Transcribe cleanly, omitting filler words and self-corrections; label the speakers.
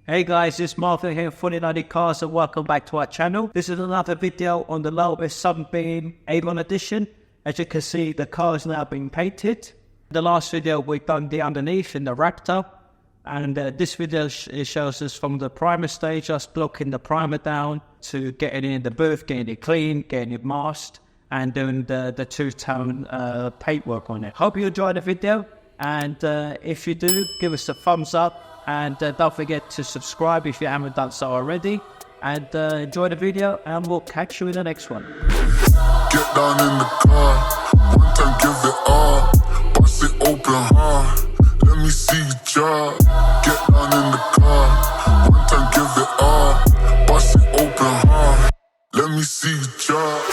Speaker 1: Hey guys, it's Martha here, Fullyloaded Cars, and welcome back to our channel. This is another video on the Lotus Sunbeam Avon edition. As you can see, the car is now being painted. The last video we've done the underneath in the Raptor, and this video shows us from the primer stage, us blocking the primer down to getting it in the booth, getting it clean, getting it masked, and doing the two-tone paintwork on it. Hope you enjoyed the video, and if you do, give us a thumbs up. And don't forget to subscribe if you haven't done so already. And enjoy the video, and we'll catch you in the next one.
Speaker 2: Get down in the car, one time give it all. Bust it open hard, let me see you drop. Get down in the car, one time give it all. Bust it open hard, let me see you drop.